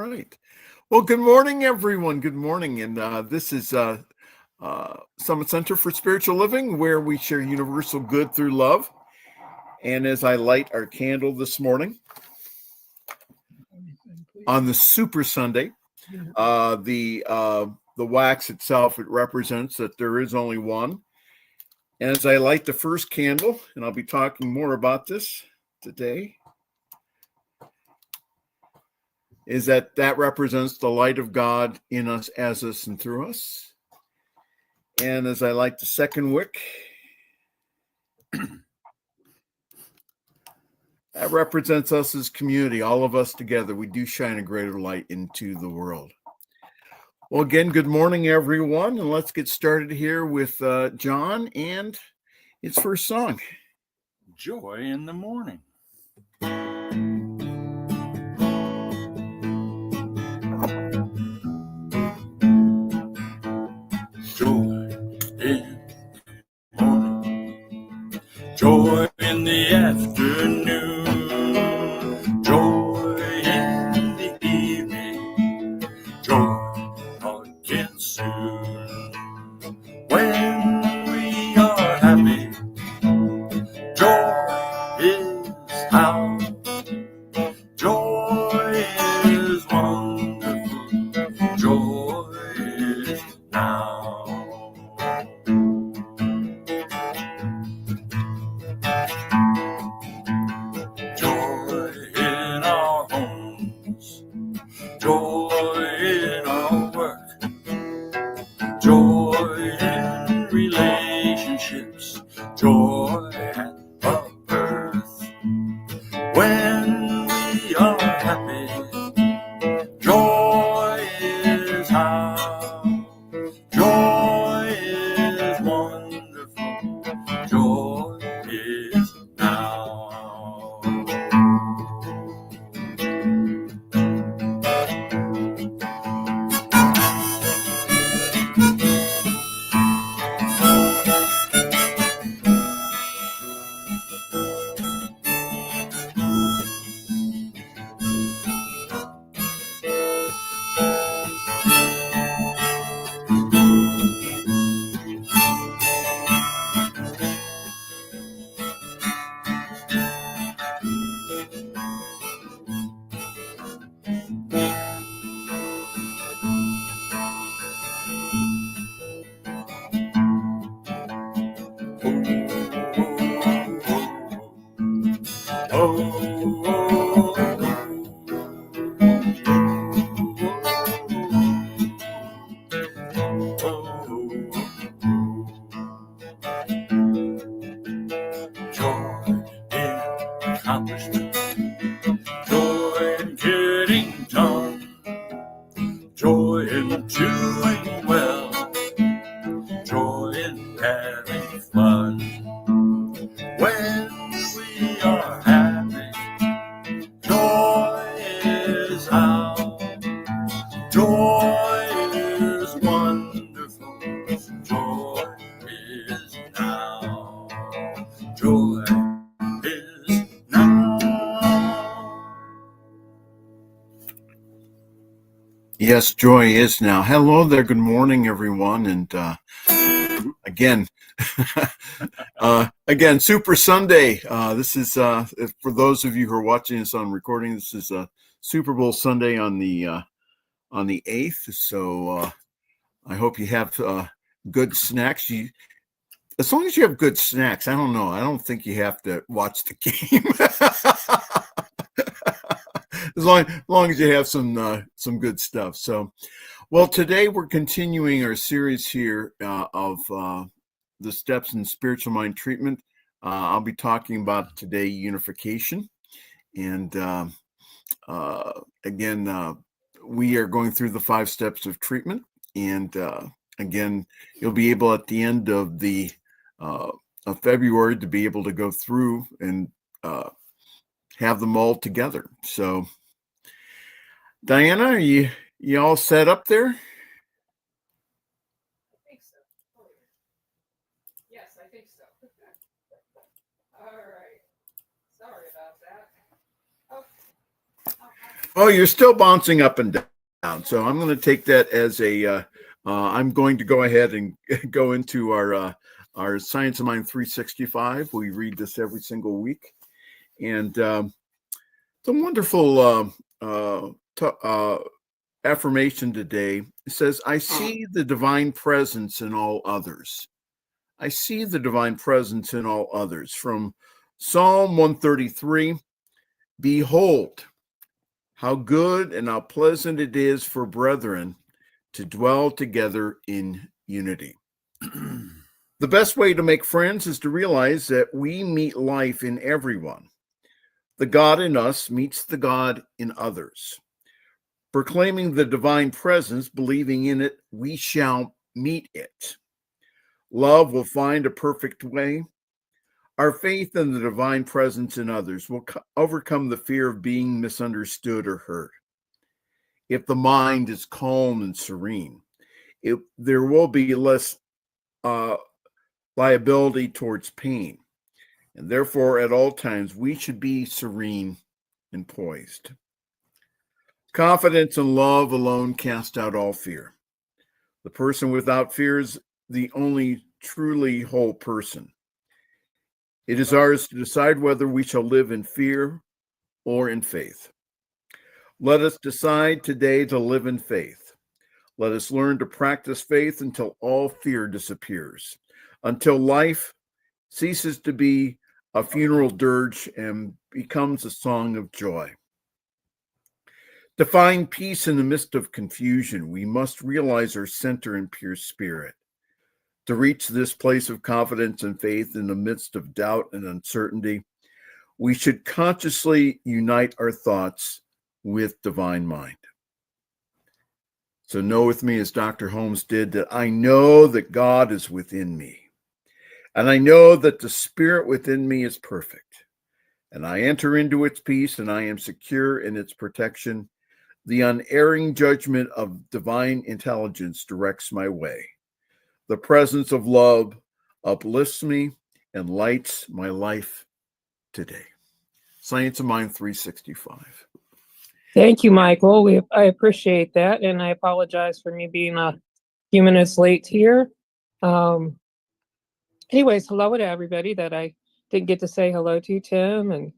right. Well, good morning, everyone. Good morning. And this is Summit Center for Spiritual Living, where we share universal good through love. And as I light our candle this morning on the Super Sunday, the wax itself, it represents that there is only one. And as I light the first candle, and I'll be talking more about this today, is that represents the light of God in us, as us, and through us. And as I light the second wick, that represents us as community, all of us together. We do shine a greater light into the world. Well, again, good morning, everyone. And let's get started here with John and his first song. Joy in the Morning. Joy in the morning, joy in the afternoon, joy in the evening, joy again soon. When we are happy, joy is how. Joy is wonderful, joy is now. Joy in our homes, joy in our work, joy in relationships, joy at our birth. When we are happy, joy is how. Joy is wonderful, joy is now. Joy in accomplishment, joy in getting done, joy in doing well, joy in having fun. When we are happy, joy is how. Joy is wonderful, joy is now. Joy is now. Yes, joy is now. Hello there. Good morning, everyone. And again, Super Sunday. This is for those of you who are watching this on recording. This is Super Bowl Sunday on the 8th. So I hope you have good snacks. As long as you have good snacks, I don't know. I don't think you have to watch the game. As long as you have some good stuff. So, well, today we're continuing our series here of the steps in spiritual mind treatment. I'll be talking about today unification, and again, we are going through the 5 steps of treatment. And again, you'll be able at the end of the of February to be able to go through and have them all together. So, Diana, are you all set up there? I think so. Yes, I think so. All right. Sorry about that. Oh, you're still bouncing up and down. So I'm going to take that as I'm going to go ahead and go into our Science of Mind 365. We read this every single week. And it's a wonderful affirmation today. It says, I see the divine presence in all others. I see the divine presence in all others. From Psalm 133, behold, how good and how pleasant it is for brethren to dwell together in unity. The best way to make friends is to realize that we meet life in everyone. The God in us meets the God in others. Proclaiming the divine presence, believing in it, we shall meet it. Love will find a perfect way. Our faith in the divine presence in others will overcome the fear of being misunderstood or hurt. If the mind is calm and serene, there will be less liability towards pain. And therefore, at all times, we should be serene and poised. Confidence and love alone cast out all fear. The person without fear is the only truly whole person. It is ours to decide whether we shall live in fear or in faith. Let us decide today to live in faith. Let us learn to practice faith until all fear disappears, until life ceases to be a funeral dirge and becomes a song of joy. To find peace in the midst of confusion, we must realize our center and pure spirit. To reach this place of confidence and faith in the midst of doubt and uncertainty, we should consciously unite our thoughts with divine mind. So know with me, as Dr. Holmes did, that I know that God is within me. And I know that the spirit within me is perfect. And I enter into its peace, and I am secure in its protection. The unerring judgment of divine intelligence directs my way. The presence of love uplifts me and lights my life today. Science of Mind 365. Thank you, Michael. I appreciate that, and I apologize for me being a few minutes late here. Anyways, hello to everybody that I didn't get to say hello to, Tim, and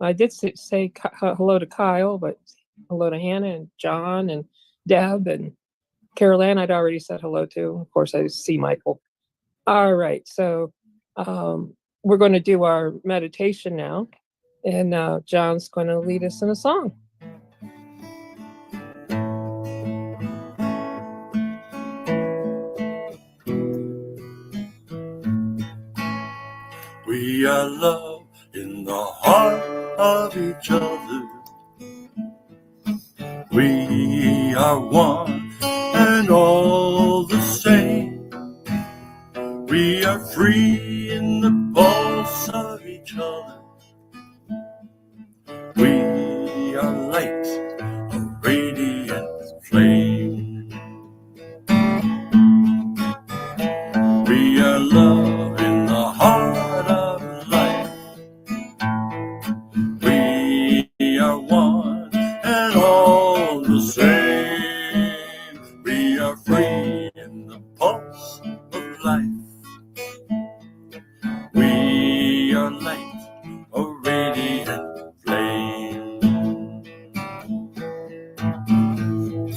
I did say hello to Kyle, but hello to Hannah and John and Deb and Carol Ann I'd already said hello to. Of course, I see Michael. All right, so we're going to do our meditation now, and John's going to lead us in a song. We are love in the heart of each other. We are one and all the same. We are free in the pulse of each other. We are light, a radiant flame. We are love in the heart of life. We are one and all the same. We are free in the pulse of life. We are light, a radiant flame.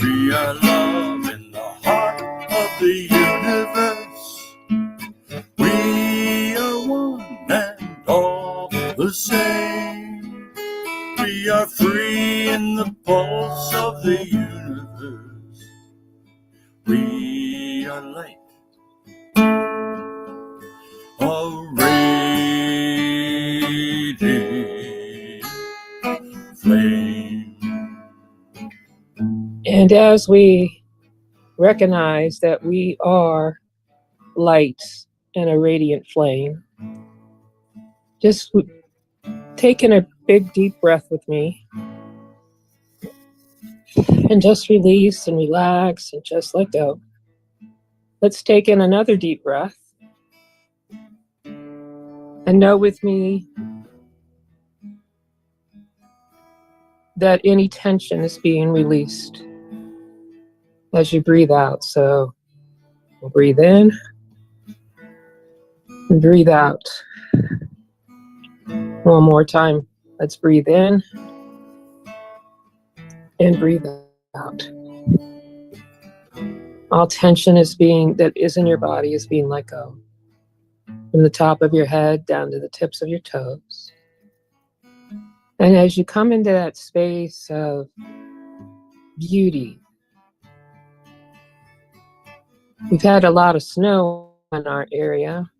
We are love in the heart of the universe. We are one and all the same. We are free in the pulse of the universe. We are light, a radiant flame. And as we recognize that we are light and a radiant flame, just taking a big deep breath with me and just release and relax and just let go. Let's take in another deep breath and know with me that any tension is being released as you breathe out. So we'll breathe in and breathe out. One more time. Let's breathe in and breathe out. All tension that is in your body is being let go. From the top of your head down to the tips of your toes. And as you come into that space of beauty, we've had a lot of snow in our area,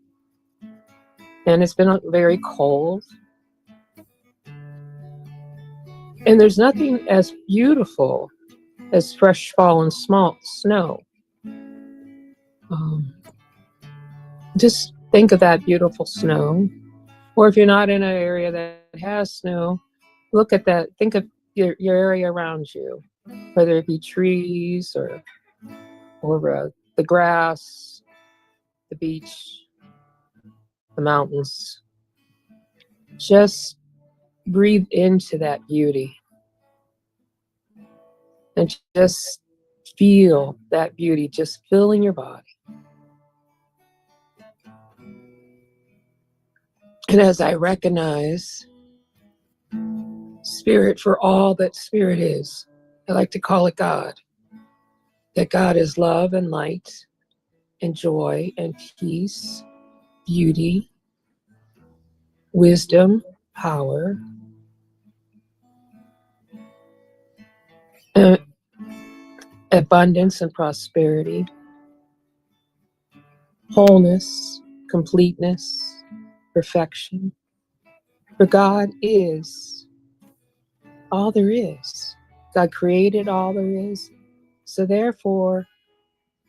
and it's been very cold. And there's nothing as beautiful as fresh fallen snow. Just think of that beautiful snow. Or if you're not in an area that has snow, look at that. Think of your area around you, whether it be trees or the grass, the beach, the mountains. Just breathe into that beauty and just feel that beauty just filling your body. And as I recognize Spirit for all that Spirit is, I like to call it God, that God is love and light and joy and peace, beauty, wisdom, power, abundance and prosperity, wholeness, completeness, perfection. For God is all there is. God created all there is. So therefore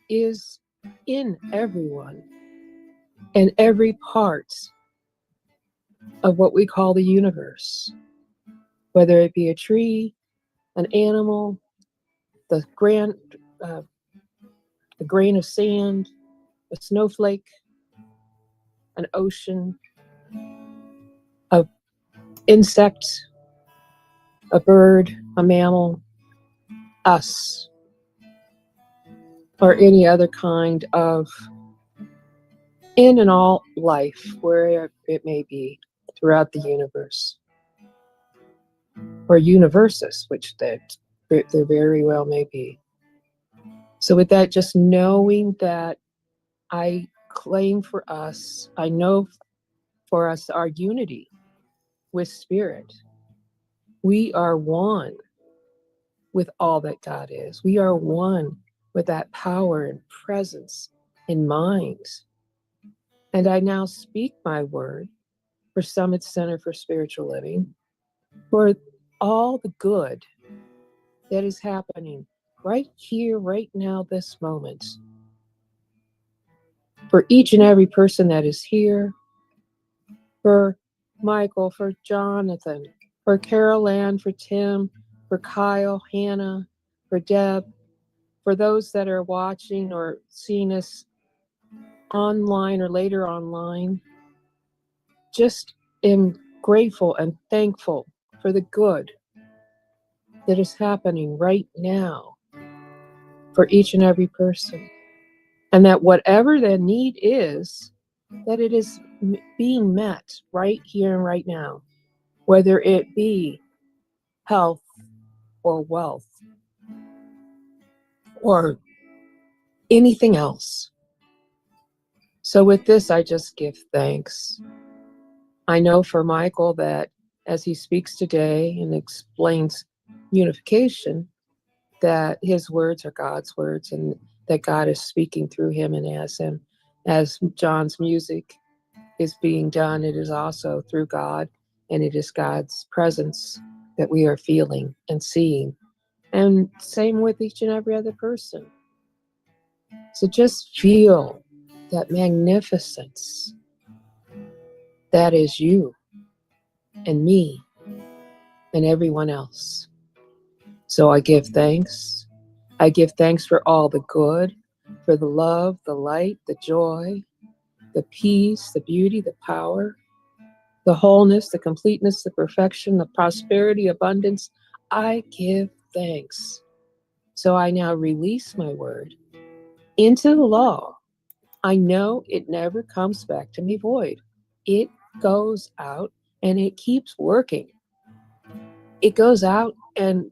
is in everyone and every part of what we call the universe, whether it be a tree, an animal, the grain of sand, a snowflake, an ocean, an insect, a bird, a mammal, us, or any other kind of in and all life, where it may be throughout the universe, or universes, which there very well may be. So with that, just knowing that I claim for us, I know for us our unity with Spirit. We are one with all that God is. We are one with that power and presence in mind. And I now speak my word for Summit Center for Spiritual Living, for all the good that is happening right here, right now, this moment. For each and every person that is here, for Michael, for Jonathan, for Carol Ann, for Tim, for Kyle, Hannah, for Deb, for those that are watching or seeing us online or later online. Just am grateful and thankful for the good that is happening right now for each and every person. And that whatever their need is, that it is being met right here and right now, whether it be health or wealth or anything else. So with this, I just give thanks. I know for Michael that as he speaks today and explains unification, that his words are God's words and that God is speaking through him and as him. As John's music is being done, it is also through God, and it is God's presence that we are feeling and seeing. And same with each and every other person. So just feel that magnificence that is you and me and everyone else. So I give thanks. I give thanks for all the good, for the love, the light, the joy, the peace, the beauty, the power, the wholeness, the completeness, the perfection, the prosperity, abundance, I give thanks. So I now release my word into the law. I know it never comes back to me void. It goes out and it keeps working. It goes out and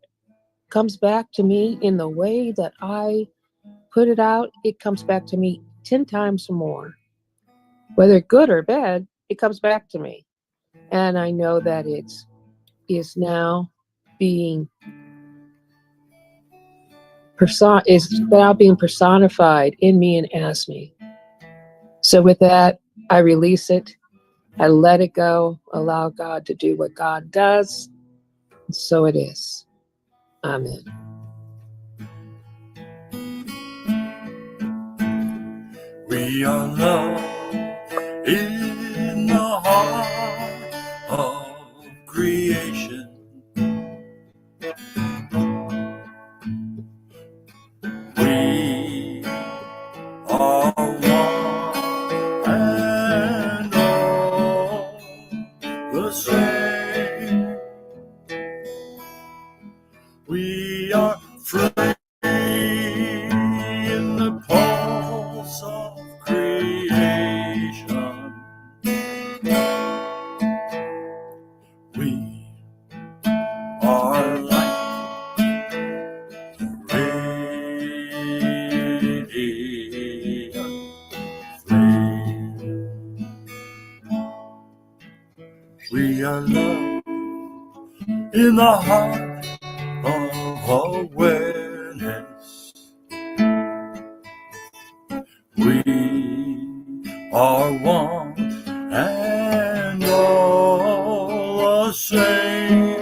comes back to me in the way that I put it out. It comes back to me 10 times more. Whether good or bad, it comes back to me. And I know that it is now being personified in me and as me. So with that, I release it. I let it go, allow God to do what God does. And so it is. Amen. We are love in the heart of creation. We are one and all the same. We are free in the pulse of creation. We are like radiant flame. We are love in the heart of awareness. We are one and all the same.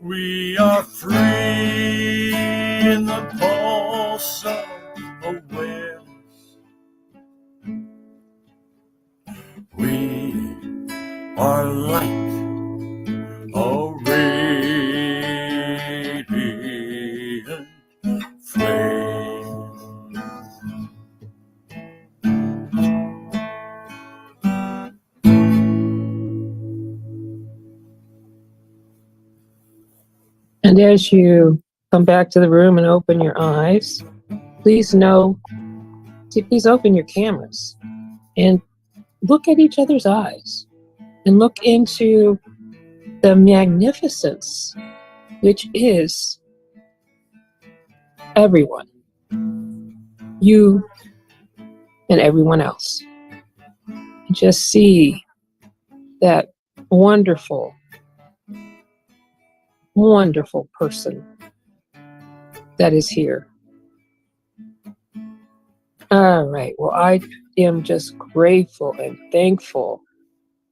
We are free in the pulse of awareness. We are like a radiant flame. And as you come back to the room and open your eyes, please open your cameras and look at each other's eyes and look into the magnificence, which is everyone, you and everyone else. And just see that wonderful, wonderful person that is here. All right. Well, I am just grateful and thankful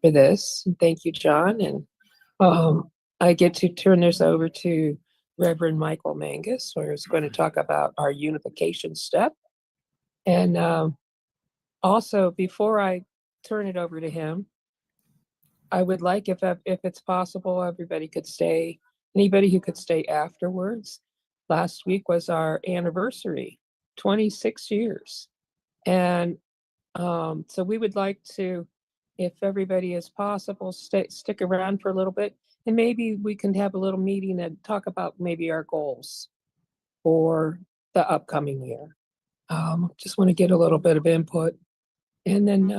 for this. And thank you, John. And I get to turn this over to Reverend Michael Mangus, who is going to talk about our unification step. And also, before I turn it over to him, I would like, if it's possible, everybody could stay. Anybody who could stay afterwards. Last week was our anniversary, 26 years. And so we would like to, if everybody is possible, stick around for a little bit. And maybe we can have a little meeting and talk about maybe our goals for the upcoming year. Just want to get a little bit of input. And then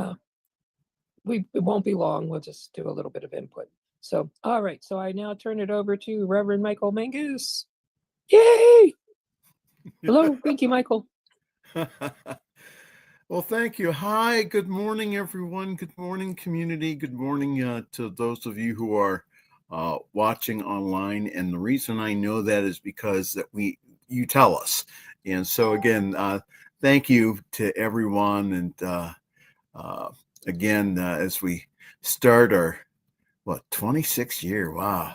it won't be long. We'll just do a little bit of input. So, all right. So I now turn it over to Reverend Michael Mangus. Yay! Hello. Thank you, Michael. Well, thank you. Hi, good morning, everyone. Good morning, community. Good morning to those of you who are watching online. And the reason I know that is because that you tell us. And so again, thank you to everyone. And again, as we start our 26th year, wow,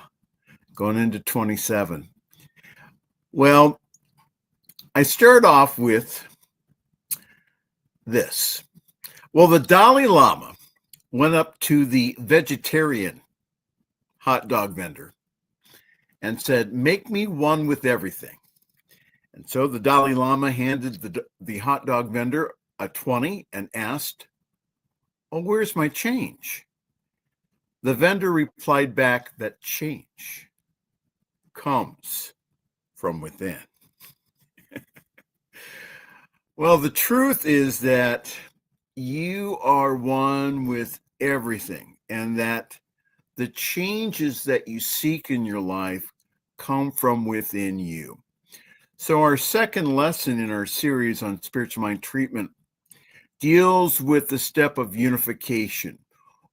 going into 27. Well, I start off with this. Well, the Dalai Lama went up to the vegetarian hot dog vendor and said, "Make me one with everything." And so the Dalai Lama handed the hot dog vendor a 20 and asked, "Oh, where's my change?" The vendor replied back that change comes from within. Well, the truth is that you are one with everything, and that the changes that you seek in your life come from within you. So, our second lesson in our series on spiritual mind treatment deals with the step of unification,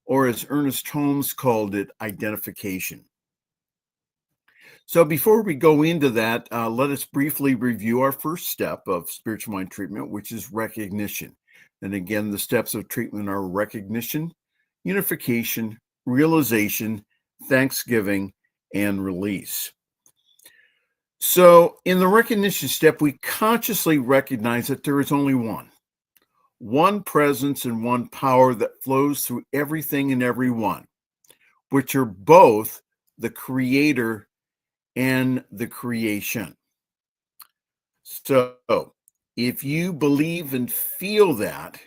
or as Ernest Holmes called it, identification. So before we go into that, let us briefly review our first step of spiritual mind treatment, which is recognition. And again, the steps of treatment are recognition, unification, realization, thanksgiving, and release. So in the recognition step, we consciously recognize that there is only one presence and one power that flows through everything and everyone, which are both the creator and the creation. So if you believe and feel that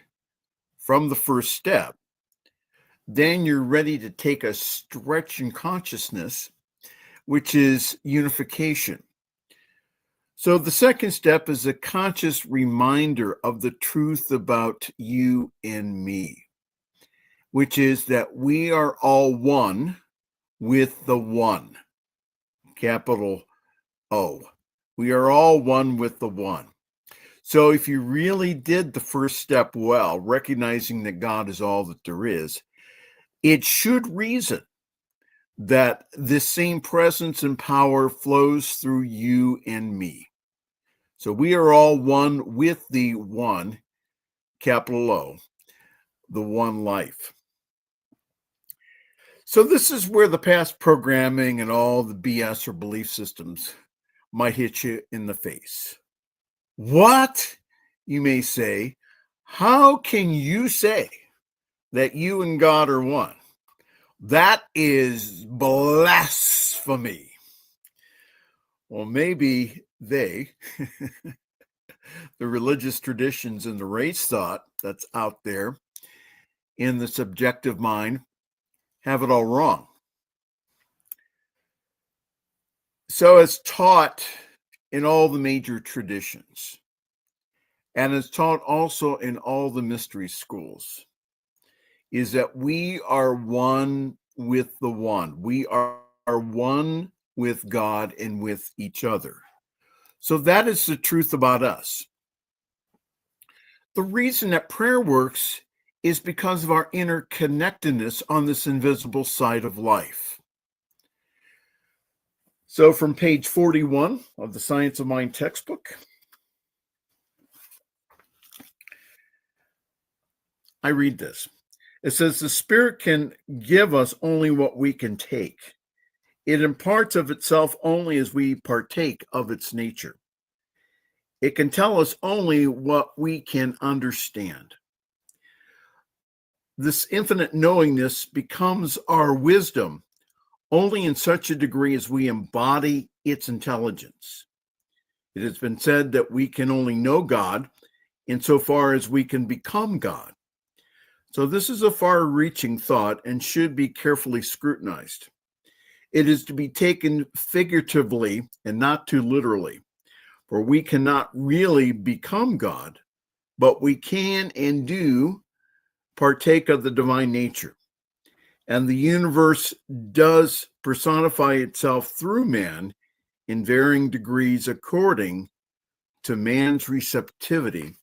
from the first step, then you're ready to take a stretch in consciousness, which is unification. So the second step is a conscious reminder of the truth about you and me, which is that we are all one with the one, capital O. We are all one with the one. So if you really did the first step well, recognizing that God is all that there is, it should reason that this same presence and power flows through you and me. So we are all one with the one, capital O, the one life. So this is where the past programming and all the BS or belief systems might hit you in the face. What? You may say, how can you say that you and God are one? That is blasphemy. Well, maybe they, the religious traditions and the race thought that's out there in the subjective mind, have it all wrong. So it's taught in all the major traditions, and it's taught also in all the mystery schools, is that we are one with the one. We are one with God and with each other. So that is the truth about us. The reason that prayer works is because of our interconnectedness on this invisible side of life. So from page 41 of the Science of Mind textbook, I read this. It says, the Spirit can give us only what we can take. It imparts of itself only as we partake of its nature. It can tell us only what we can understand. This infinite knowingness becomes our wisdom only in such a degree as we embody its intelligence. It has been said that we can only know God insofar as we can become God. So this is a far-reaching thought and should be carefully scrutinized. It is to be taken figuratively and not too literally, for we cannot really become God, but we can and do partake of the divine nature. And the universe does personify itself through man in varying degrees according to man's receptivity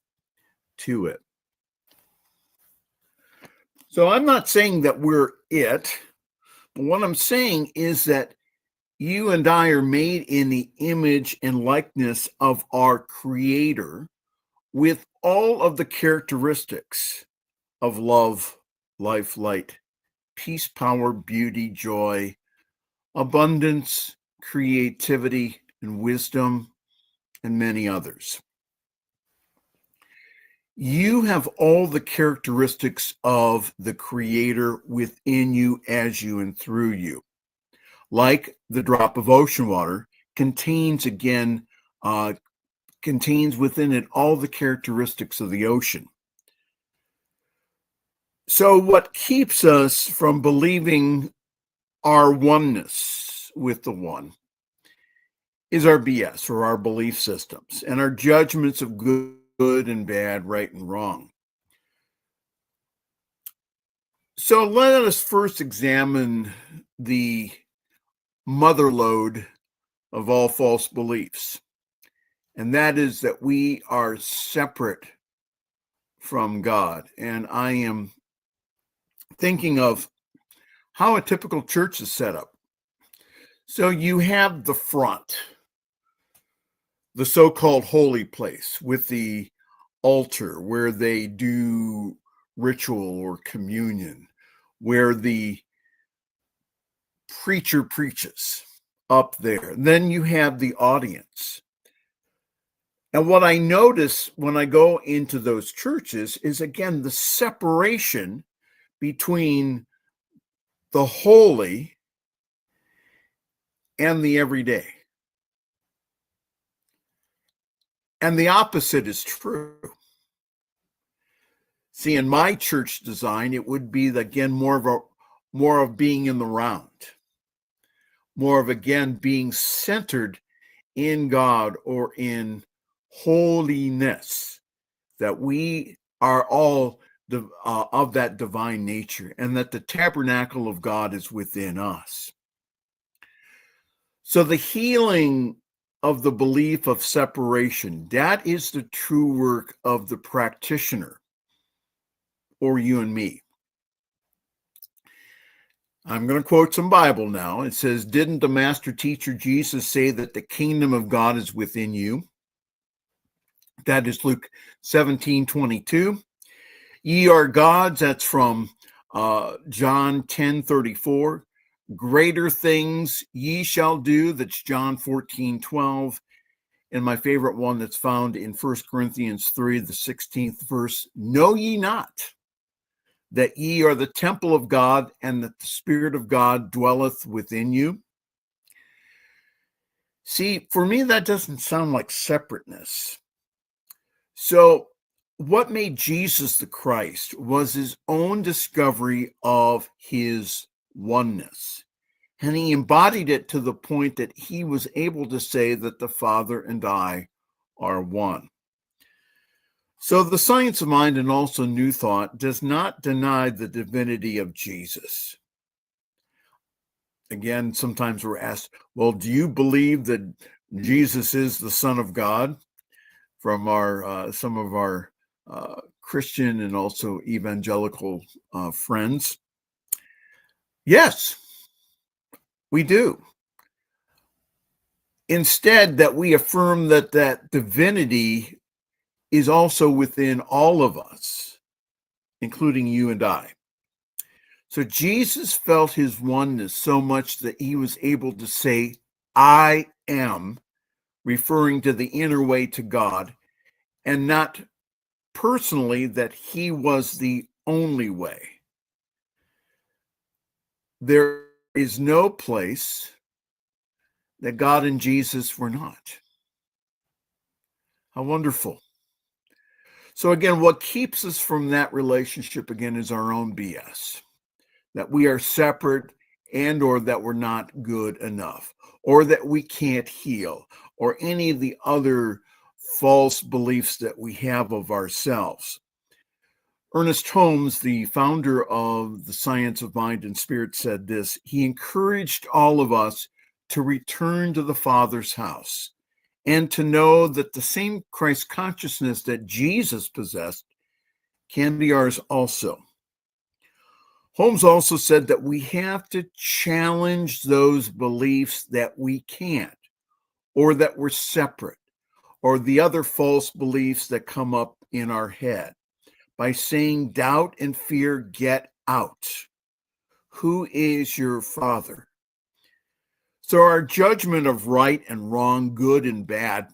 to it. So I'm not saying that we're it, but what I'm saying is that you and I are made in the image and likeness of our Creator with all of the characteristics of love, life, light, peace, power, beauty, joy, abundance, creativity, and wisdom, and many others. You have all the characteristics of the Creator within you, as you, and through you. Like the drop of ocean water contains within it all the characteristics of the ocean. So what keeps us from believing our oneness with the one is our BS, or our belief systems, and our judgments of good and bad, right and wrong. So let us first examine the mother lode of all false beliefs, and that is that we are separate from God. And I am thinking of how a typical church is set up. So you have the front, the so-called holy place with the altar where they do ritual or communion, where the preacher preaches up there. Then you have the audience. And what I notice when I go into those churches is, again, the separation between the holy and the everyday. And the opposite is true. See, in my church design, it would be, again, more of being in the round, more of, again, being centered in God or in holiness, that we are all of that divine nature, and that the tabernacle of God is within us. So the healing of the belief of separation, that is the true work of the practitioner, or you and me. I'm going to quote some Bible now. It says, "Didn't the master teacher Jesus say that the kingdom of God is within you?" That is Luke 17:22. "Ye are gods," that's from John 10:34. "Greater things ye shall do," that's John 14:12. And my favorite one that's found in 1 Corinthians 3, the 16th verse, "Know ye not that ye are the temple of God, and that the Spirit of God dwelleth within you?" See, for me, that doesn't sound like separateness. So what made Jesus the Christ was his own discovery of his oneness. And he embodied it to the point that he was able to say that the Father and I are one. So the science of mind, and also New Thought, does not deny the divinity of Jesus. Again, sometimes we're asked, well, do you believe that Jesus is the Son of God? From our some of our Christian and also evangelical friends. Yes, we do. Instead, that we affirm that that divinity is also within all of us, including you and I. So Jesus felt his oneness so much that he was able to say, "I am," referring to the inner way to God, and not personally that he was the only way. There is no place that God and Jesus were not. How wonderful. So again, what keeps us from that relationship, again, is our own BS, that we are separate, and or that we're not good enough, or that we can't heal, or any of the other false beliefs that we have of ourselves. Ernest Holmes, the founder of the Science of Mind and Spirit, said this: he encouraged all of us to return to the Father's house and to know that the same Christ consciousness that Jesus possessed can be ours also. Holmes also said that we have to challenge those beliefs that we can't, or that we're separate, or the other false beliefs that come up in our head, by saying, "Doubt and fear, get out. Who is your Father?" So our judgment of right and wrong, good and bad,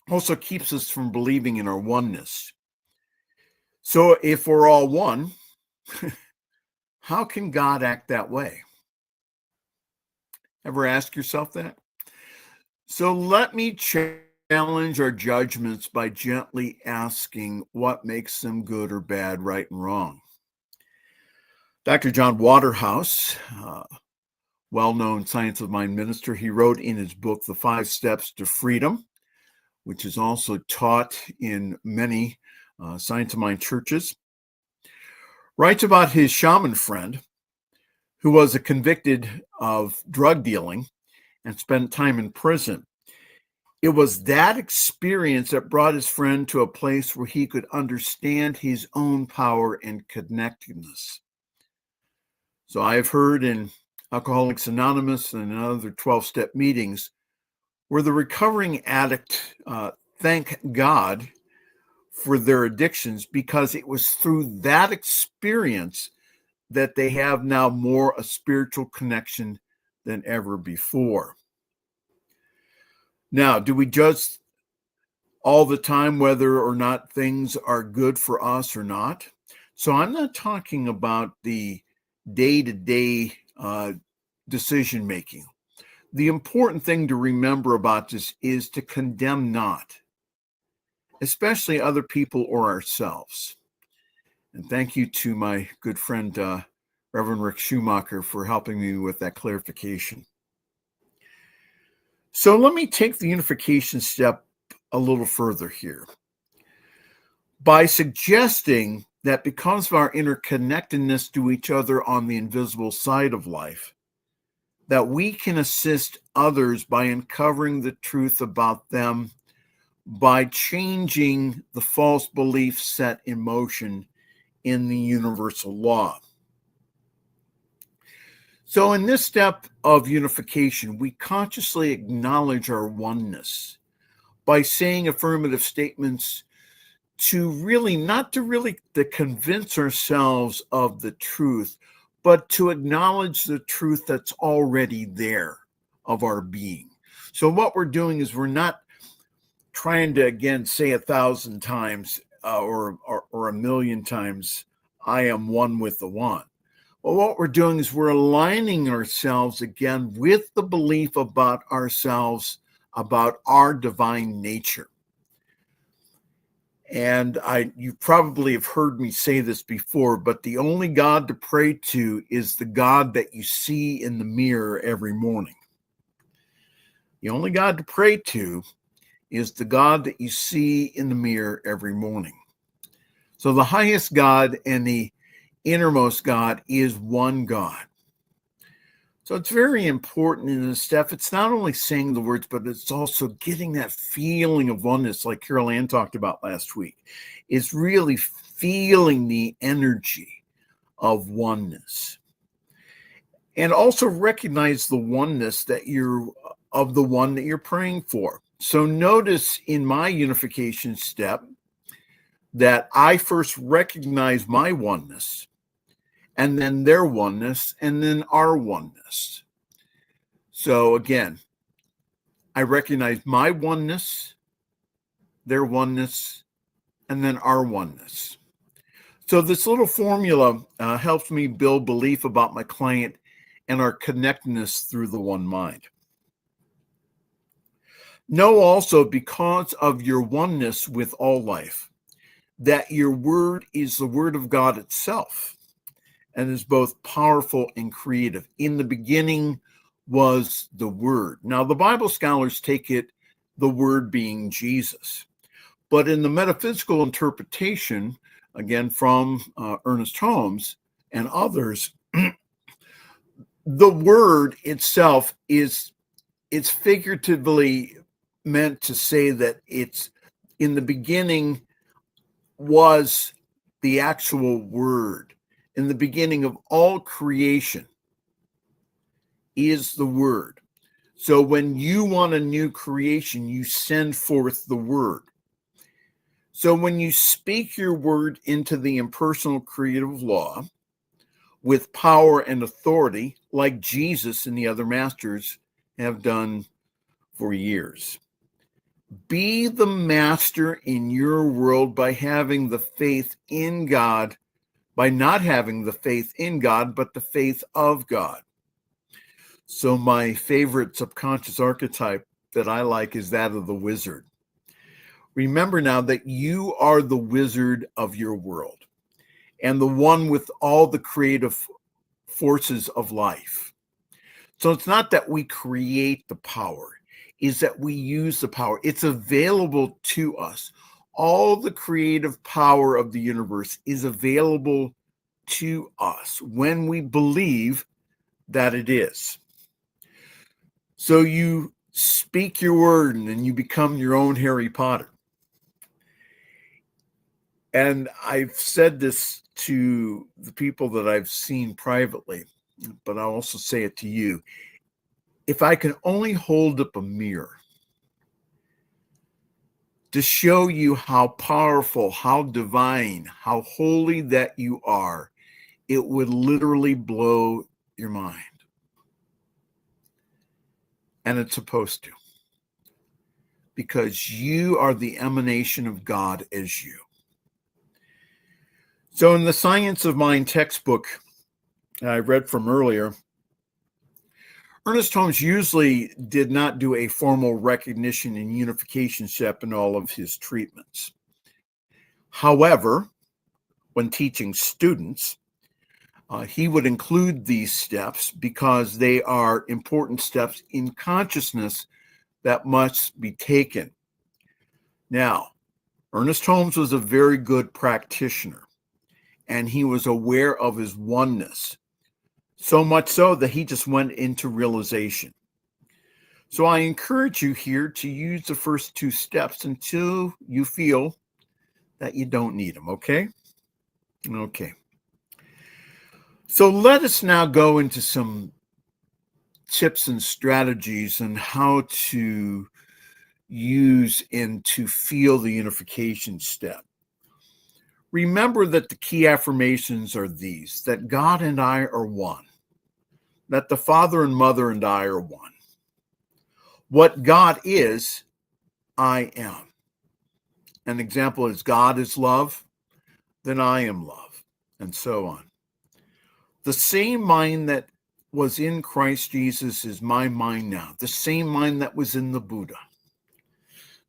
also keeps us from believing in our oneness. So if we're all one, how can God act that way? Ever ask yourself that? So let me challenge our judgments by gently asking what makes them good or bad, right and wrong. Dr. John Waterhouse well-known Science of Mind minister. He wrote in his book, The 5 Steps to Freedom, which is also taught in many Science of Mind churches. Writes about his shaman friend who was convicted of drug dealing and spent time in prison. It was that experience that brought his friend to a place where he could understand his own power and connectedness. So I have heard in Alcoholics Anonymous and other 12-step meetings where the recovering addict thank God for their addictions because it was through that experience that they have now more a spiritual connection than ever before. Now, do we judge all the time whether or not things are good for us or not? So I'm not talking about the day-to-day decision making. The important thing to remember about this is to condemn not, especially other people or ourselves. And thank you to my good friend, Reverend Rick Schumacher, for helping me with that clarification. So let me take the unification step a little further here by suggesting that because of our interconnectedness to each other on the invisible side of life, that we can assist others by uncovering the truth about them by changing the false beliefs set in motion in the universal law. So in this step of unification, we consciously acknowledge our oneness by saying affirmative statements to really, not to convince ourselves of the truth, but to acknowledge the truth that's already there of our being. So what we're doing is we're not trying to, again, say 1,000 times or 1,000,000 times, I am one with the one. Well, what we're doing is we're aligning ourselves again with the belief about ourselves, about our divine nature. And you probably have heard me say this before, but the only God to pray to is the God that you see in the mirror every morning. The only God to pray to is the God that you see in the mirror every morning. So the highest God and the innermost God is one God. So it's very important in this step. It's not only saying the words, but it's also getting that feeling of oneness, like Carol Ann talked about last week. It's really feeling the energy of oneness. And also recognize the oneness that of the one that you're praying for. So notice in my unification step that I first recognize my oneness, and then their oneness, and then our oneness. So again, I recognize my oneness, their oneness, and then our oneness. So this little formula helps me build belief about my client and our connectedness through the one mind. Know also, because of your oneness with all life, that your word is the word of God itself and is both powerful and creative. In the beginning was the Word. Now, the Bible scholars take it, the Word being Jesus. But in the metaphysical interpretation, again from Ernest Holmes and others, the Word itself it's figuratively meant to say that it's in the beginning was the actual Word. In the beginning of all creation is the Word. So when you want a new creation, you send forth the Word. So when you speak your word into the impersonal creative law with power and authority, like Jesus and the other masters have done for years, be the master in your world by having the faith in God, by not having the faith in God, but the faith of God. So my favorite subconscious archetype that I like is that of the wizard. Remember now that you are the wizard of your world and the one with all the creative forces of life. So it's not that we create the power, is that we use the power. It's available to us. All the creative power of the universe is available to us when we believe that it is. So you speak your word and then you become your own Harry Potter. And I've said this to the people that I've seen privately, but I'll also say it to you. If I can only hold up a mirror to show you how powerful, how divine, how holy that you are, it would literally blow your mind. And it's supposed to. Because you are the emanation of God as you. So in the Science of Mind textbook I read from earlier, Ernest Holmes usually did not do a formal recognition and unification step in all of his treatments. However, when teaching students, he would include these steps because they are important steps in consciousness that must be taken. Now, Ernest Holmes was a very good practitioner, and he was aware of his oneness, so much so that he just went into realization. So I encourage you here to use the first two steps until you feel that you don't need them, okay? Okay. So let us now go into some tips and strategies on how to use and to feel the unification step. Remember that the key affirmations are these: that God and I are one, that the Father and Mother and I are one. What God is, I am. An example is God is love, then I am love, and so on. The same mind that was in Christ Jesus is my mind now. The same mind that was in the Buddha.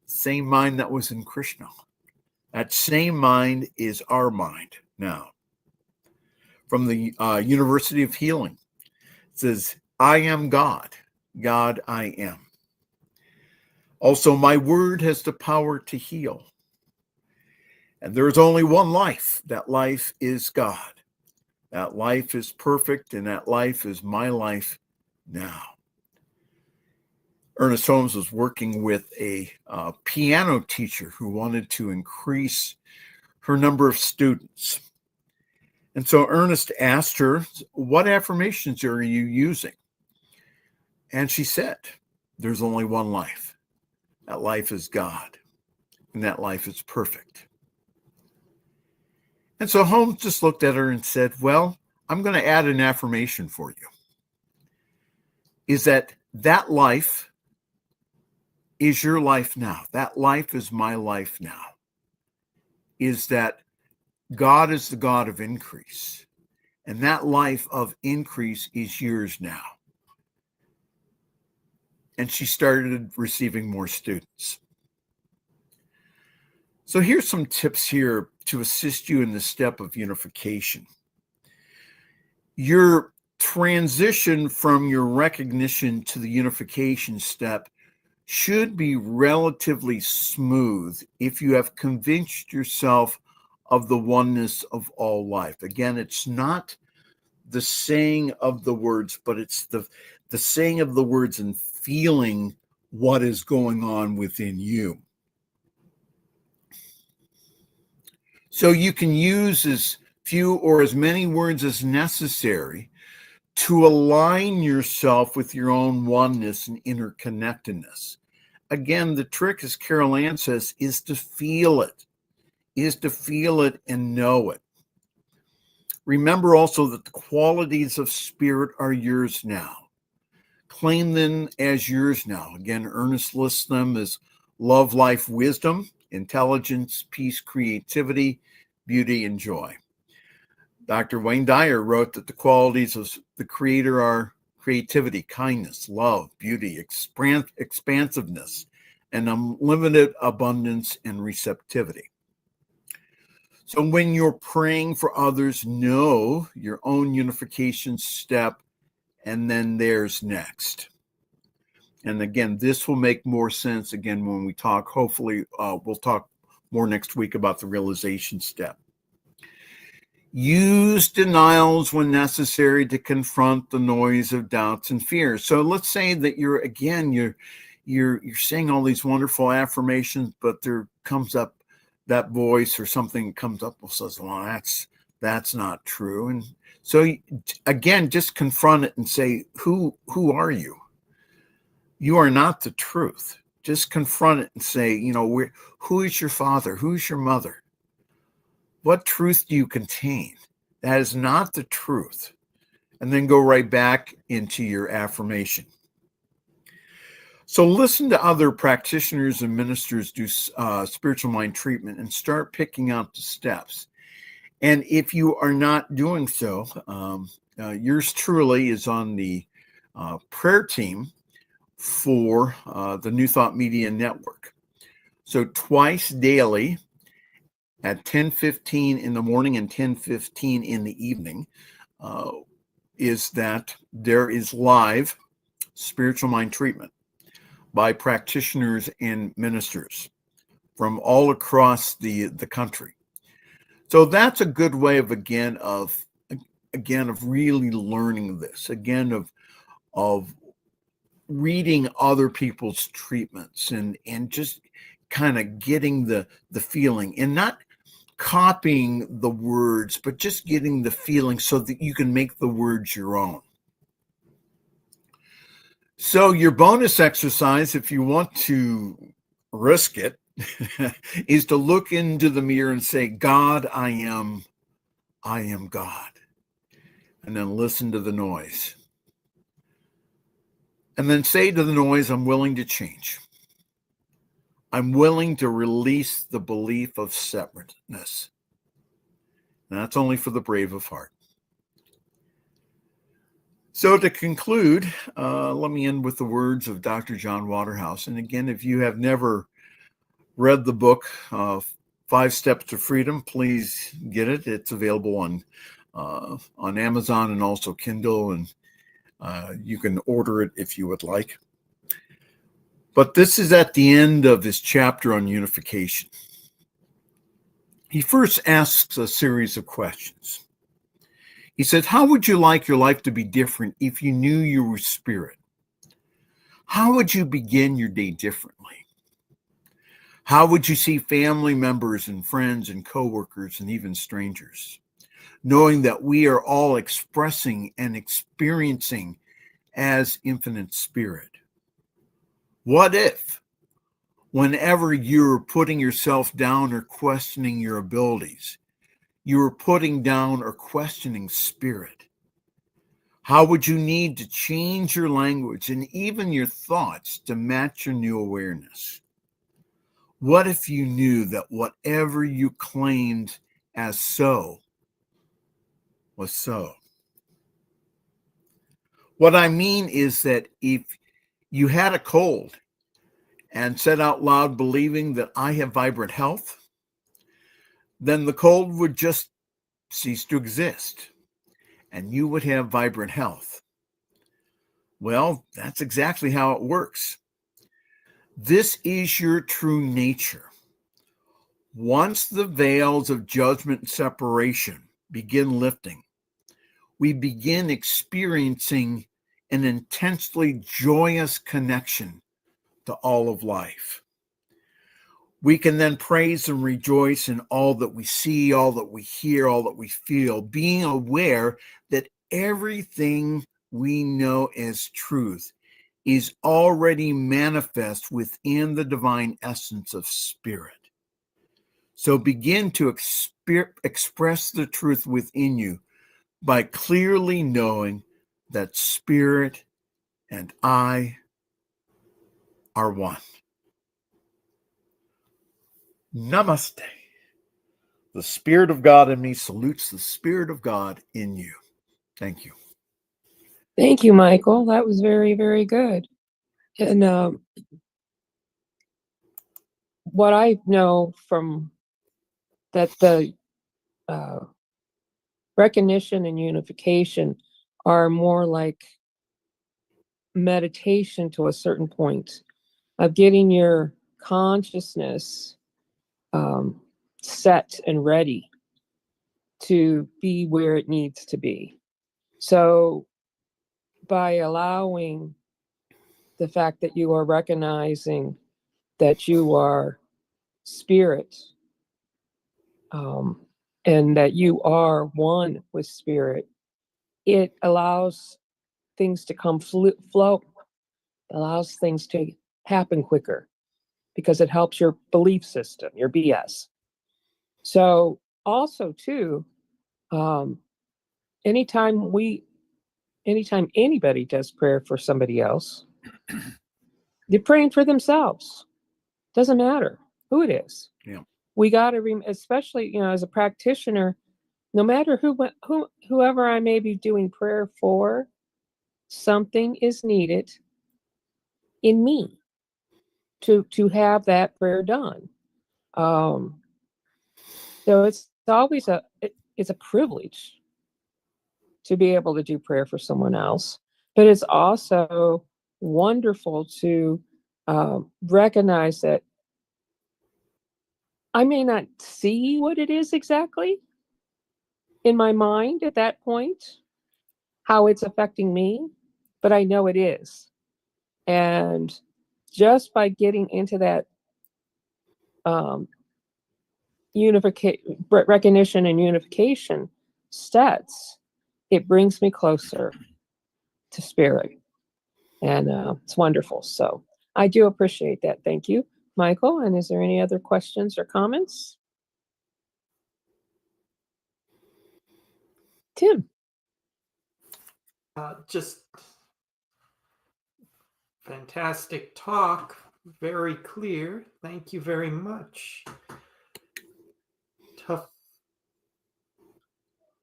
Same mind that was in Krishna. That same mind is our mind now. From the University of Healing, it says, I am God. God, I am. Also, my word has the power to heal. And there is only one life. That life is God. That life is perfect, and that life is my life now. Ernest Holmes was working with a piano teacher who wanted to increase her number of students. And so Ernest asked her, what affirmations are you using? And she said, there's only one life. That life is God, and that life is perfect. And so Holmes just looked at her and said, well, I'm going to add an affirmation for you. Is that life is your life now. That life is my life now. Is that God is the God of increase. And that life of increase is yours now. And she started receiving more students. So here's some tips here to assist you in the step of unification. Your transition from your recognition to the unification step should be relatively smooth if you have convinced yourself of the oneness of all life. Again, it's not the saying of the words, but it's the saying of the words and feeling what is going on within you. So you can use as few or as many words as necessary to align yourself with your own oneness and interconnectedness. Again, the trick, as Carol Ann says, is to feel it, and know it. Remember also that the qualities of spirit are yours now. Claim them as yours now. Again, Ernest lists them as love, life, wisdom, intelligence, peace, creativity, beauty, and joy. Dr. Wayne Dyer wrote that the qualities of the Creator are creativity, kindness, love, beauty, expansiveness, and unlimited abundance and receptivity. So when you're praying for others, know your own unification step and then there's next. And again, this will make more sense again when we talk. Hopefully, we'll talk more next week about the realization step. Use denials when necessary to confront the noise of doubts and fears. So let's say that you're saying all these wonderful affirmations, but there comes up that voice or something comes up and says, well, that's not true. And so again, just confront it and say, who are you? You are not the truth. Just confront it and say, who is your father? Who's your mother? What truth do you contain? That is not the truth. And then go right back into your affirmation. So listen to other practitioners and ministers do spiritual mind treatment and start picking out the steps. And if you are not doing so, yours truly is on the prayer team for the New Thought Media Network. So twice daily at 10:15 in the morning and 10:15 in the evening is that there is live spiritual mind treatment by practitioners and ministers from all across the country. So that's a good way of really learning this, of reading other people's treatments and just kind of getting the feeling and not copying the words, but just getting the feeling so that you can make the words your own. So your bonus exercise, if you want to risk it, is to look into the mirror and say, God, I am God. And then listen to the noise. And then say to the noise, I'm willing to change. I'm willing to release the belief of separateness. And that's only for the brave of heart. So to conclude, let me end with the words of Dr. John Waterhouse. And again, if you have never read the book, 5 Steps to Freedom, please get it. It's available on Amazon and also Kindle, and you can order it if you would like. But this is at the end of his chapter on unification. He first asks a series of questions. He said, how would you like your life to be different if you knew you were spirit? How would you begin your day differently? How would you see family members and friends and coworkers and even strangers, knowing that we are all expressing and experiencing as infinite spirit? What if, whenever you're putting yourself down or questioning your abilities, you were putting down or questioning spirit? How would you need to change your language and even your thoughts to match your new awareness? What if you knew that whatever you claimed as so was so? What I mean is that if you had a cold and said out loud, believing that I have vibrant health, then the cold would just cease to exist and you would have vibrant health. Well, that's exactly how it works. This is your true nature. Once the veils of judgment and separation begin lifting, we begin experiencing an intensely joyous connection to all of life. We can then praise and rejoice in all that we see, all that we hear, all that we feel, being aware that everything we know as truth is already manifest within the divine essence of spirit. So begin to express the truth within you by clearly knowing that spirit and I are one. Namaste. The Spirit of God in me salutes the Spirit of God in you. Thank you. Thank you, Michael. That was very, very good. And what I know from that, the recognition and unification are more like meditation to a certain point of getting your consciousness set and ready to be where it needs to be. So by allowing the fact that you are recognizing that you are spirit, and that you are one with spirit, it allows things to come flow, allows things to happen quicker because it helps your belief system, your BS. So also too, anytime anybody does prayer for somebody else, they're praying for themselves. Doesn't matter who it is. Yeah. We got to, especially, as a practitioner, no matter whoever I may be doing prayer for, something is needed in me to have that prayer done. So it's always it's a privilege to be able to do prayer for someone else, but it's also wonderful to recognize that I may not see what it is exactly in my mind at that point, how it's affecting me, but I know it is. And just by getting into that recognition and unification steps, it brings me closer to spirit. And it's wonderful. So I do appreciate that. Thank you, Michael. And is there any other questions or comments? Tim. Just fantastic talk. Very clear. Thank you very much. Tough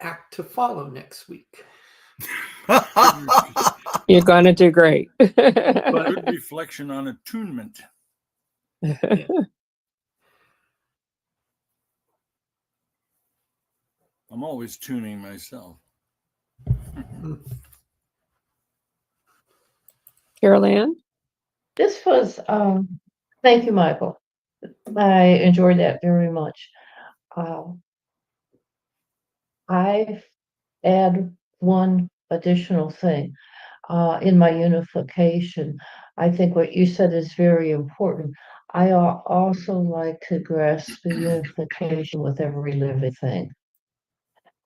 act to follow next week. You're going to do great. Good reflection on attunement. Yeah. I'm always tuning myself. Carol Ann? This was, thank you, Michael. I enjoyed that very much. I add one additional thing in my unification. I think what you said is very important. I also like to grasp the unification with every living thing.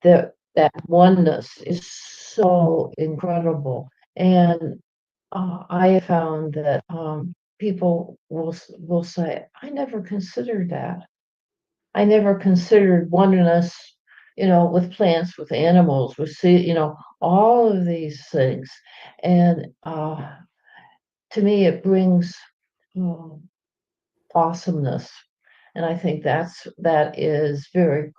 That oneness is so incredible, and I have found that people will say, "I never considered that. I never considered oneness, with plants, with animals, with all of these things." And to me, it brings awesomeness. And I think that is very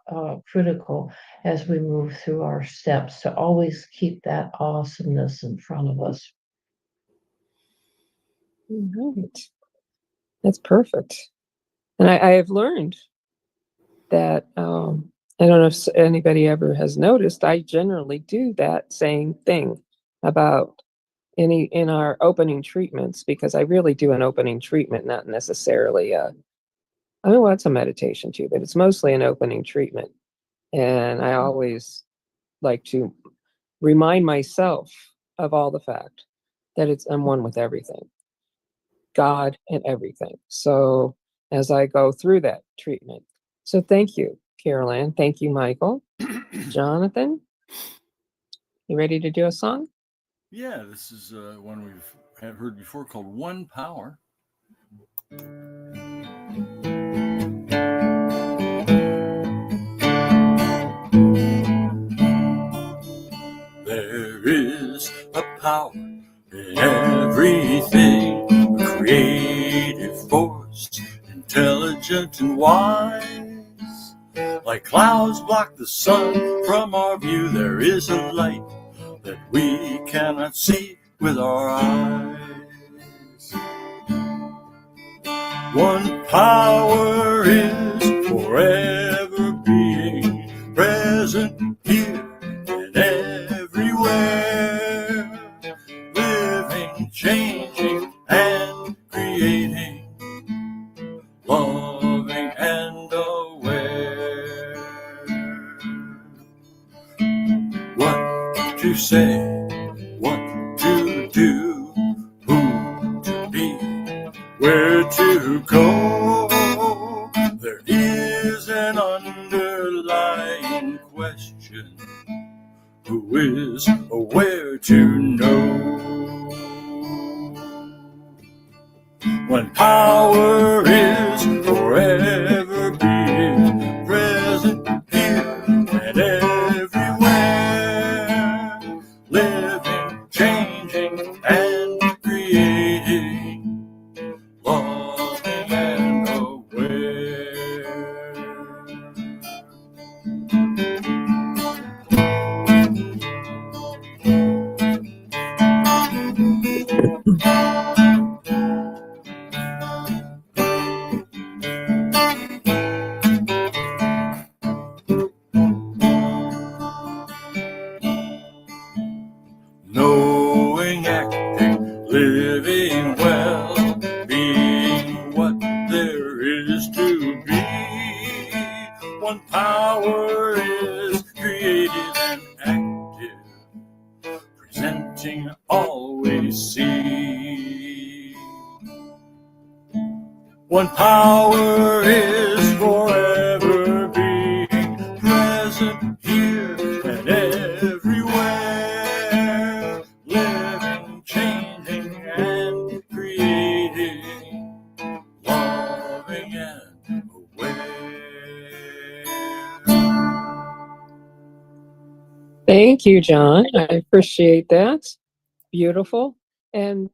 critical as we move through our steps, to always keep that awesomeness in front of us. Right. That's perfect. And I have learned that I don't know if anybody ever has noticed, I generally do that same thing about in our opening treatments, because I really do an opening treatment, not necessarily well, it's a meditation too, but it's mostly an opening treatment. And I always like to remind myself of all the fact that I'm one with everything, God and everything. So as I go through that treatment. So thank you, Carol Ann. Thank you, Michael. Jonathan, you ready to do a song? Yeah, this is one we've heard before called One Power. There is a power in everything, a creative force, intelligent and wise. Like clouds block the sun from our view, there is a light that we cannot see with our eyes. One power is forever being present here and everywhere, living, changing and creating, loving and aware. What to say, what to do, who to be, where to go. There is an underlying question. Who is aware to know? When power is forever being present here and everywhere, living, changing, and creating, loving and aware. Knowing, acting, living well, being what there is to be. When power is creative and active, presenting all we see. When power is forever being present here and everywhere, living, changing, and creating, loving and aware. Thank you, John. I appreciate that. Beautiful. And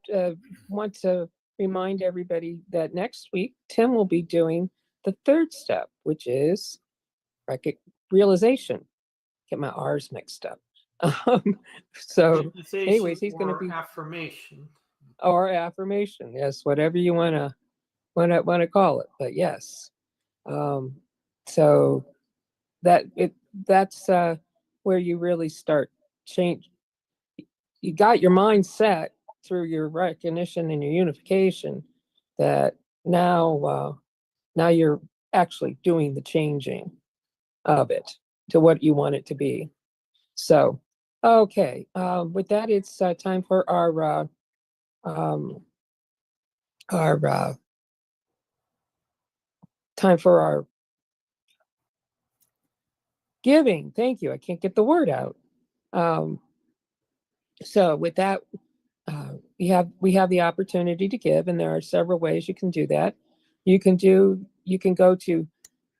want to remind everybody that next week, Tim will be doing the third step, which is realization. Get my R's mixed up. So, anyways, he's going to be affirmation. Or affirmation. Yes, whatever you want to call it. But yes. So that's where you really start change. You got your mind set through your recognition and your unification that now you're actually doing the changing of it to what you want it to be. So, okay, with that, it's time for our time for our giving. Thank you. I can't get the word out. So with that, we have the opportunity to give, and there are several ways you can do that. You can go to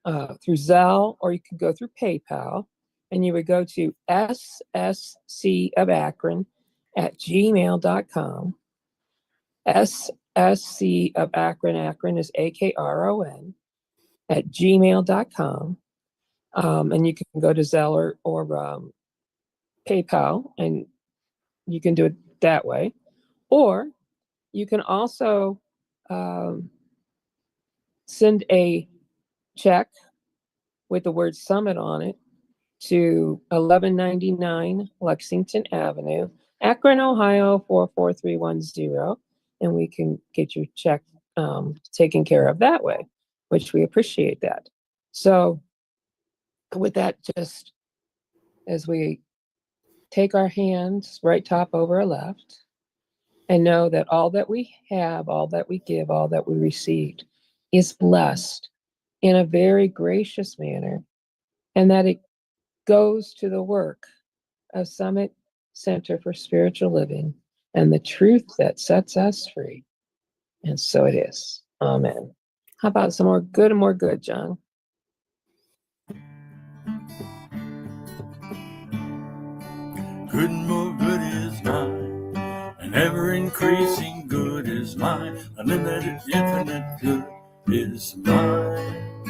through Zelle, or you can go through PayPal, and you would go to SSC of Akron at gmail.com. SSC of Akron, Akron is AKRON, at gmail.com. And you can go to Zelle or PayPal, and you can do it that way. Or you can also send a check with the word summit on it to 1199 Lexington Avenue, Akron, Ohio 44310, and we can get your check taken care of that way, which we appreciate that. So with that, just as we take our hands right top over our left, and know that all that we have, all that we give, all that we received is blessed in a very gracious manner, and that it goes to the work of Summit Center for Spiritual Living and the truth that sets us free. And so it is. Amen. How about some more good, John? Good and more good is mine, and ever increasing good is mine, unlimited, infinite good is mine.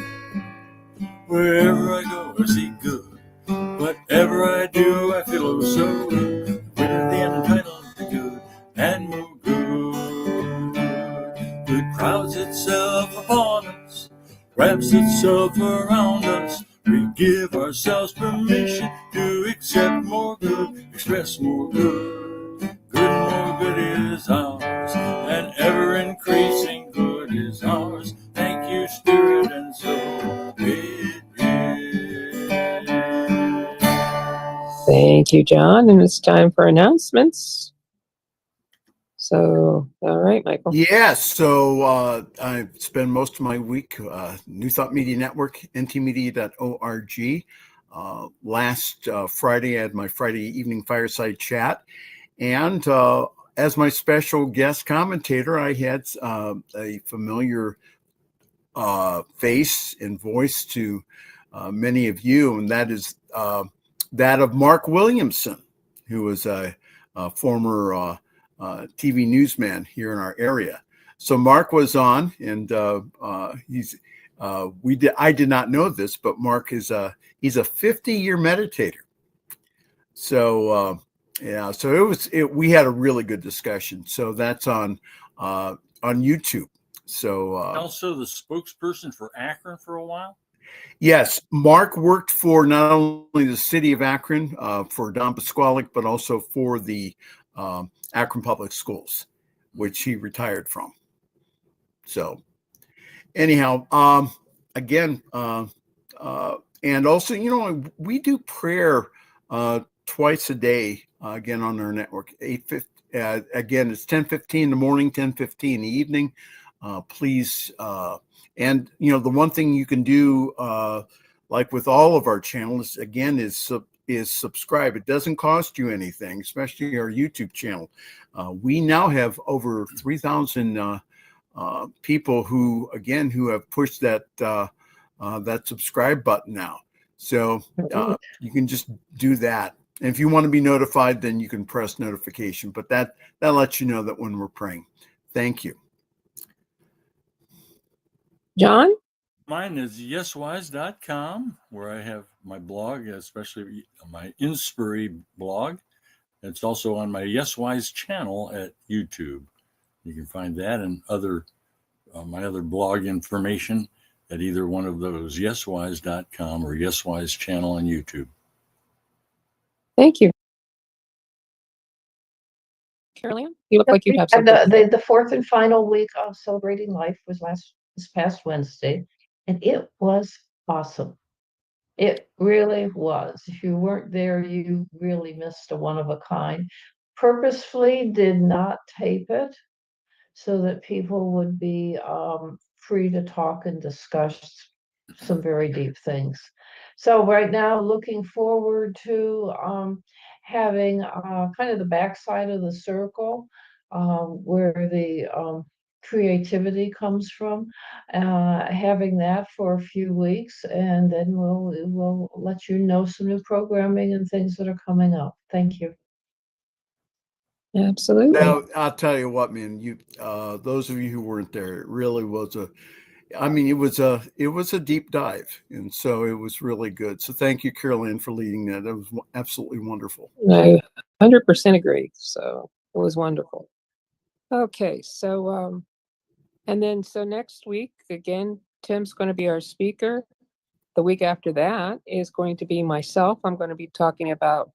Wherever I go, I see good. Whatever I do, I feel oh so good. With the end entitled to good and more good. Good crowds itself upon us, wraps itself around us. We give ourselves permission to accept more good, express more good. Good and more good is ours. you, John. And it's time for announcements. So, all right, Michael. Yes. So I spend most of my week, New Thought Media Network, ntmedia.org. Last Friday, I had my Friday evening fireside chat. And as my special guest commentator, I had a familiar face and voice to many of you, and that is that of Mark Williamson, who was a former TV newsman here in our area. So Mark was on, and I did not know this, but Mark he's a 50-year meditator. So yeah, so we had a really good discussion. So that's on YouTube. So Also the spokesperson for Akron for a while. yes, Mark worked for not only the city of Akron for Don Pasquale, but also for the Akron Public Schools, which he retired from. So anyhow, again, and also, we do prayer twice a day, again, on our network. Again, it's 10:15 in the morning, 10:15 in the evening. Please, and the one thing you can do, like with all of our channels, again, is subscribe. It doesn't cost you anything, especially our YouTube channel. We now have over 3,000 people who have pushed that subscribe button now. So you can just do that. And if you want to be notified, then you can press notification. But that lets you know that when we're praying. Thank you. John? Mine is yeswise.com, where I have my blog, especially my Inspiry blog. It's also on my YesWise channel at YouTube. You can find that and my other blog information at either one of those, yeswise.com or YesWise channel on YouTube. Thank you. Carolyn, you look like you have something. The fourth and final week of Celebrating Life was this past Wednesday, and it was awesome. It really was. If you weren't there, you really missed a one of a kind. Purposefully did not tape it so that people would be free to talk and discuss some very deep things. So right now, looking forward to having kind of the backside of the circle where the creativity comes from, having that for a few weeks, and then we'll let you know some new programming and things that are coming up. Thank you. Absolutely. Now, I'll tell you what, man, those of you who weren't there, it really was it was a deep dive. And so it was really good. So thank you, Carolyn, for leading that. It was absolutely wonderful. I 100% agree. So it was wonderful. Okay. So, so next week, again, Tim's going to be our speaker. The week after that is going to be myself. I'm going to be talking about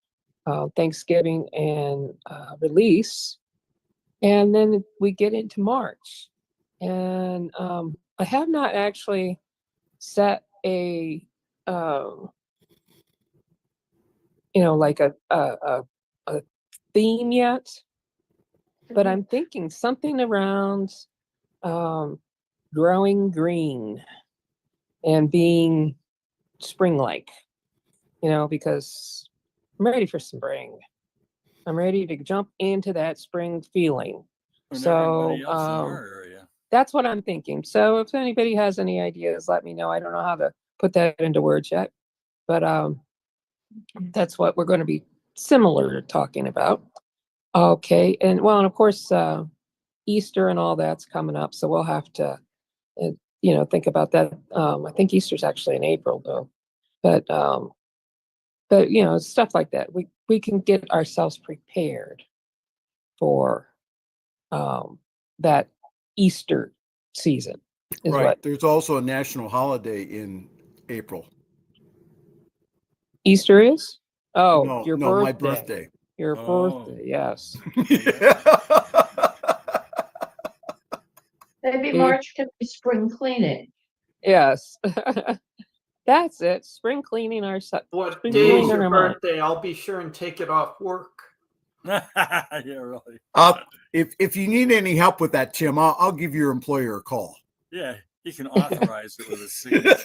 Thanksgiving and release. And then we get into March. And I have not actually set a, like a theme yet, but I'm thinking something around growing green and being spring-like, because I'm ready for spring. I'm ready to jump into that spring feeling. And so everybody else in our area. That's what I'm thinking. So if anybody has any ideas, let me know. I don't know how to put that into words yet, but that's what we're going to be similar talking about. Okay. And well, and of course, Easter and all that's coming up. So we'll have to, think about that. I think Easter's actually in April though, but stuff like that. We can get ourselves prepared for that Easter season. Right. There's also a national holiday in April. Easter is? Oh, no, your birthday. My birthday. Your birthday, yes. Maybe March could be spring cleaning. Yes. That's it. Spring cleaning our What spring day is cleaning your our mind. birthday? I'll be sure and take it off work. Yeah, really. If you need any help with that, Tim, I'll give your employer a call. Yeah, he can authorize it with a signature.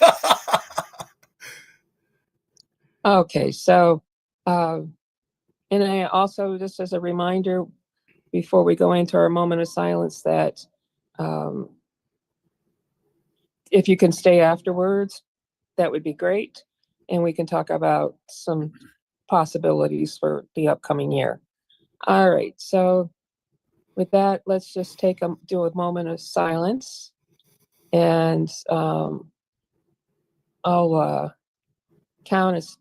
Okay, so, and I also, just as a reminder, before we go into our moment of silence, that if you can stay afterwards, that would be great. And we can talk about some possibilities for the upcoming year. All right, so with that, let's just do a moment of silence. And I'll count us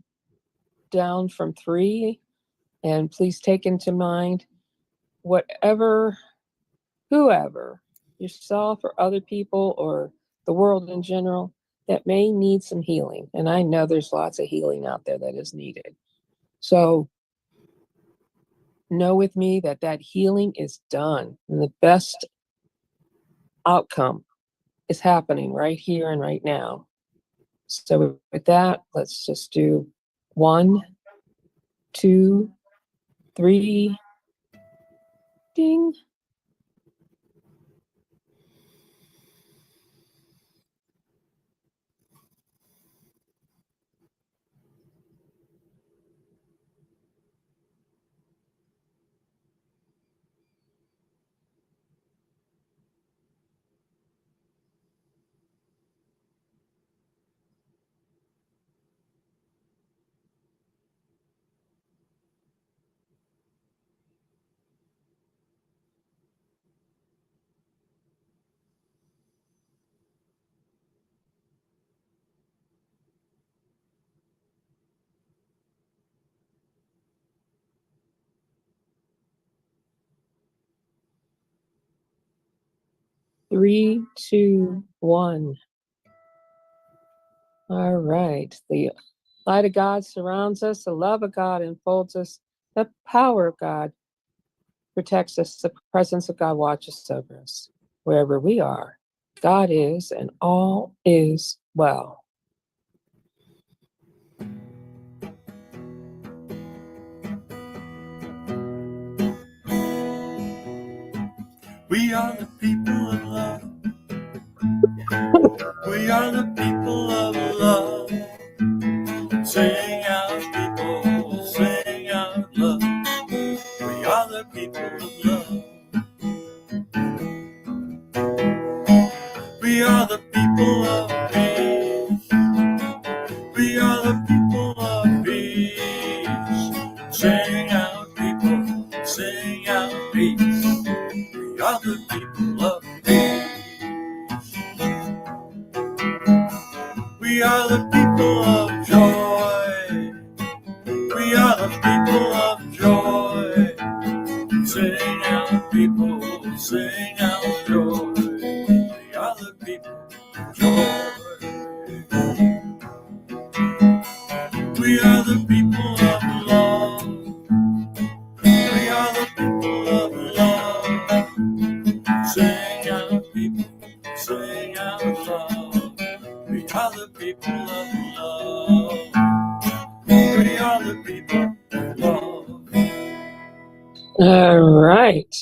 down from 3. And please take into mind whoever, yourself or other people or the world in general, that may need some healing. And I know there's lots of healing out there that is needed. So know with me that healing is done, and the best outcome is happening right here and right now. So with that, let's just do 1, 2, 3, ding. Three, 2, 1. All right. The light of God surrounds us. The love of God enfolds us. The power of God protects us. The presence of God watches over us. Wherever we are, God is, and all is well. We are the people of love. We are the people of love. Sing out, people, sing out love. We are the people of love. We are the people of peace. We are the people of peace. Sing out, people, sing out peace. We are the people of peace. We are the people of joy. We are the people of joy. Sing out, people, sing out joy. We are the people of joy. We are the people of love. We are the people of love. Sing out, people, sing out love. We are the people of love. We are the people of love. All right.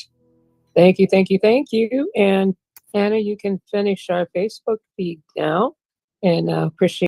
Thank you, thank you, thank you. And Hannah, you can finish our Facebook feed now. And appreciate